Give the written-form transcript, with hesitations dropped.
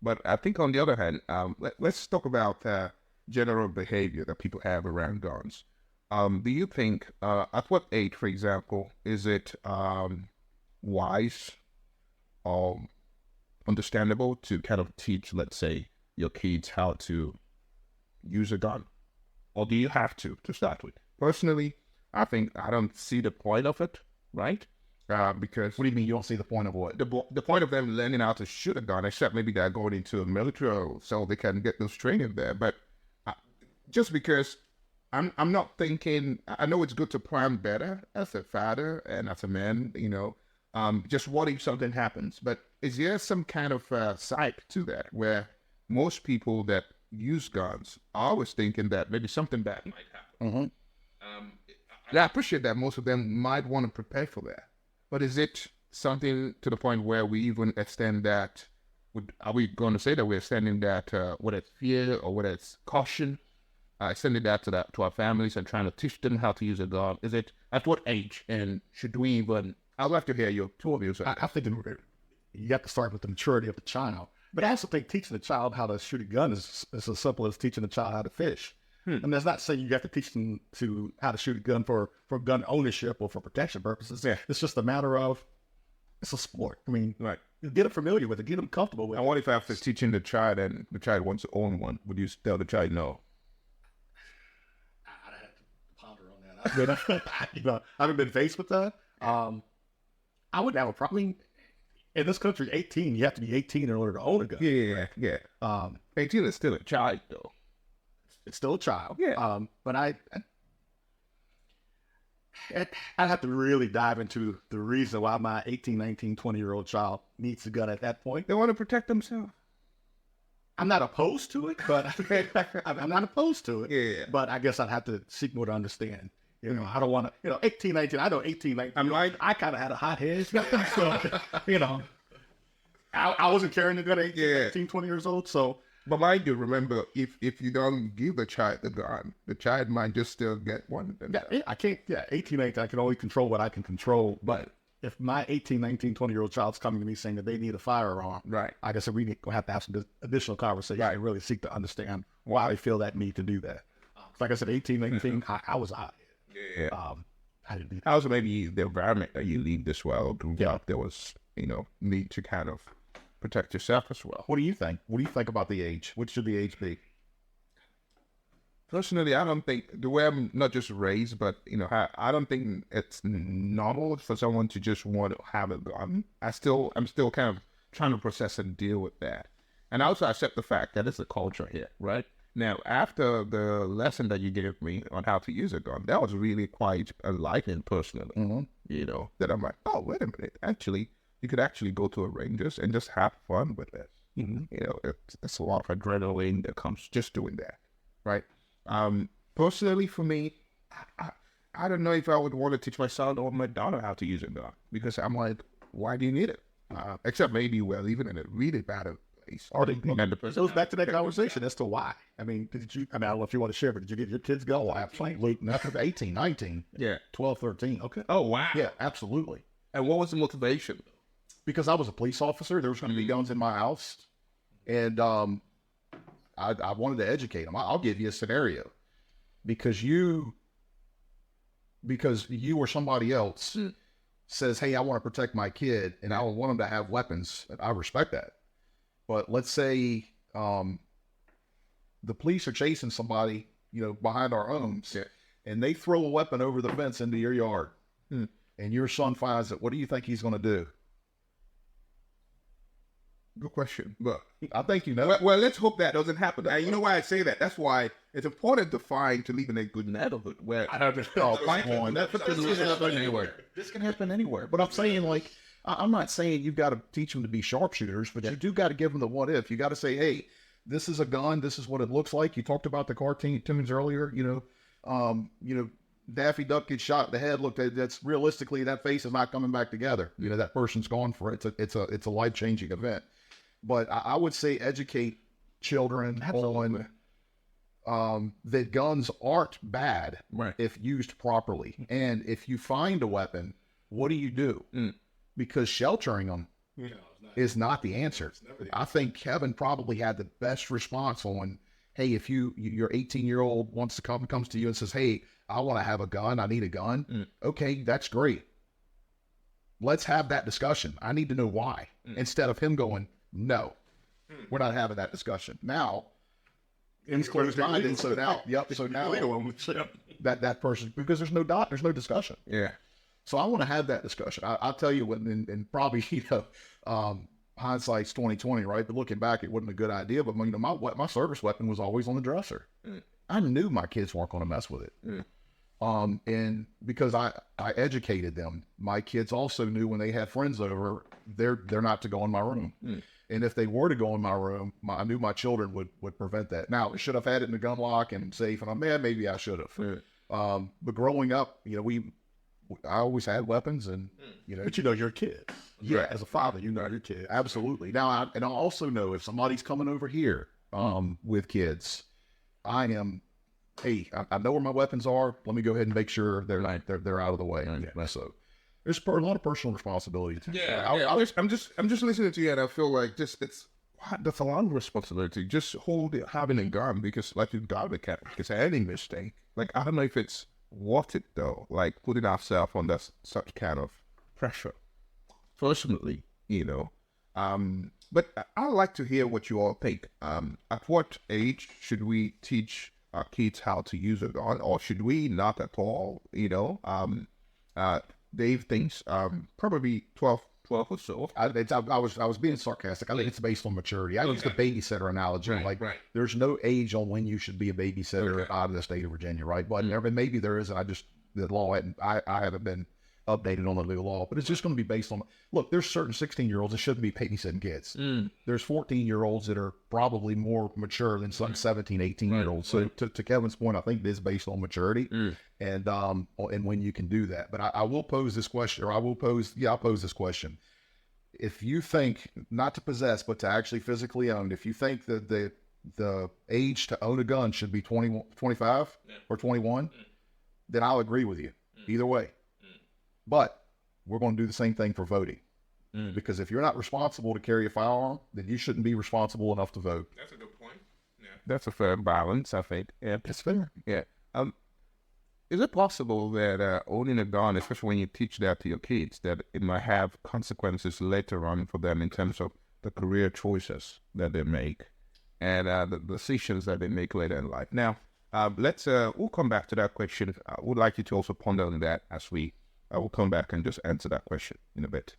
But I think on the other hand, let's talk about general behavior that people have around guns. Do you think, at what age, for example, is it wise or understandable to kind of teach, let's say, your kids how to use a gun? Or do you have to start with? Personally, I think I don't see the point of it, right? Because What do you mean you don't see the point of what? the point of them learning how to shoot a gun, except maybe they're going into a military so they can get those training there. But just because I'm not thinking, I know it's good to plan better as a father and as a man, just what if something happens? But is there some kind of side to that where most people that use guns are always thinking that maybe something bad might happen? And I appreciate that most of them might want to prepare for that. But is it something to the point where we even extend that? Are we going to say that we're extending that, whether it's fear or whether it's caution, extending that to our families and trying to teach them how to use a gun? Is it at what age? And should we even? I'd like to hear your two of you. I think you have to start with the maturity of the child. But I also think teaching the child how to shoot a gun is as simple as teaching the child how to fish. And that's not saying you have to teach them how to shoot a gun for gun ownership or for protection purposes. Yeah. It's just a matter of, it's a sport. I mean, Right. get them familiar with it, get them comfortable with And it. what if after teaching the child and the child wants to own one, would you tell the child no? I'd have to ponder on that. I haven't been faced with that. I would have a problem. In this country, 18, you have to be 18 in order to own a gun. Yeah. 18 is still a child, though. It's still a child. Yeah. But I'd have to really dive into the reason why my 18, 19, 20-year-old child needs a gun at that point. They want to protect themselves. I'm not opposed to it, but I'm not opposed to it. Yeah. But I guess I'd have to seek more to understand. I don't want to, 18, 19, I know 18, 19. I'm like, I kind of had a hot head. So, I wasn't carrying a gun at 18, 19, 20 years old. So, but mind you, remember, if you don't give the child the gun, the child might just still get one. I can't, 18, 19, I can only control what I can control. But if my 18, 19, 20-year-old child's coming to me saying that they need a firearm, Right. like I said, we have to have some additional conversation and really seek to understand why they feel that need to do that. Like I said, 18, 19, I was out. Yeah. I didn't do that. Also, maybe the environment that you leave this world, there was, need to kind of protect yourself as well. What do you think? What do you think about the age? What should the age be? Personally, I don't think the way I'm not just raised, but I don't think it's normal for someone to just want to have a gun. I'm still kind of trying to process and deal with that, and I also accept the fact that it's a culture here, right? Now, after the lesson that you gave me on how to use a gun, that was really quite enlightening personally. That I'm like, oh, wait a minute, actually, you could actually go to a Rangers and just have fun with it. It's a lot of adrenaline that comes just doing that, right? Personally, for me, I don't know if I would want to teach my son or my daughter how to use a gun, because I'm like, why do you need it? Except maybe we're living in a really bad place. It goes back to that conversation as to why. I mean, I don't know if you want to share, but did you get your kids go? Absolutely. After 18, 19, 12, 13. Okay. Oh, wow. Yeah, absolutely. And what was the motivation? Because I was a police officer, there was going to be guns in my house, and I wanted to educate them. I'll give you a scenario. Because you or somebody else says, hey, I want to protect my kid, and I want them to have weapons. I respect that. But let's say the police are chasing somebody, behind our homes, and they throw a weapon over the fence into your yard, and your son finds it. What do you think he's going to do? Good question. But I think Well, let's hope that doesn't happen. And you know why I say that? That's why it's important to live in a good neighborhood where I don't know. This can happen anywhere. But I'm saying, I'm not saying you've got to teach them to be sharpshooters, but you do got to give them the what if. You got to say, hey, this is a gun. This is what it looks like. You talked about the cartoons earlier. Daffy Duck gets shot in the head. Look, that's realistically that face is not coming back together. That person's gone for it. It's a life-changing event. But I would say educate children on that guns aren't bad if used properly. And if you find a weapon, what do you do? Because sheltering them is is not the answer. I think Kevin probably had the best response on, hey, if your 18-year-old wants to comes to you and says, hey, I want to have a gun, I need a gun. Okay, that's great. Let's have that discussion. I need to know why. Instead of him going, no, we're not having that discussion. Now, he's closed-minded, so now, that person, because there's no discussion. Yeah. So I want to have that discussion. I'll tell you when, and probably, hindsight's 20/20, right? But looking back, it wasn't a good idea. But my service weapon was always on the dresser. I knew my kids weren't going to mess with it. And because I educated them, my kids also knew when they had friends over, they're not to go in my room. And if they were to go in my room, I knew my children would prevent that. Now, should have had it in the gun lock and safe, and I'm mad, maybe I should have. But growing up, I always had weapons, and But you're a kid. Yeah, As a father, you're a kid. absolutely. Now, I also know if somebody's coming over here with kids, I am. Hey, I know where my weapons are. Let me go ahead and make sure they're out of the way. So there's a lot of personal responsibility. I'm just listening to you, and I feel like that's a lot of responsibility. Just having a gun, because like you got the cat, because any mistake, like I don't know if it's worth it though, like putting ourselves under such kind of pressure. Personally, but I'd like to hear what you all think. At what age should we teach our kids how to use a gun, or should we not at all? Dave thinks probably 12 or so. I was being sarcastic. I think it's based on maturity. I use the babysitter analogy. Right. There's no age on when you should be a babysitter out of the state of Virginia, right? But maybe there is, and the law, I haven't been updated on the legal law, but it's just going to be based on, look, there's certain 16-year-olds that shouldn't be babysitting kids. There's 14-year-olds that are probably more mature than some 17, 18-year-olds. So to Kevin's point, I think it is based on maturity and when you can do that. But I will pose this question, or I'll pose this question. If you think, not to possess, but to actually physically own, if you think that the age to own a gun should be 25 or 21, then I'll agree with you either way. But we're going to do the same thing for voting. Because if you're not responsible to carry a firearm, then you shouldn't be responsible enough to vote. That's a good point. Yeah. That's a fair balance, I think. Yeah, It's fair. Yeah. Is it possible that owning a gun, especially when you teach that to your kids, that it might have consequences later on for them in terms of the career choices that they make and the decisions that they make later in life? Now, we'll come back to that question. I would like you to also ponder on that as we will come back and just answer that question in a bit.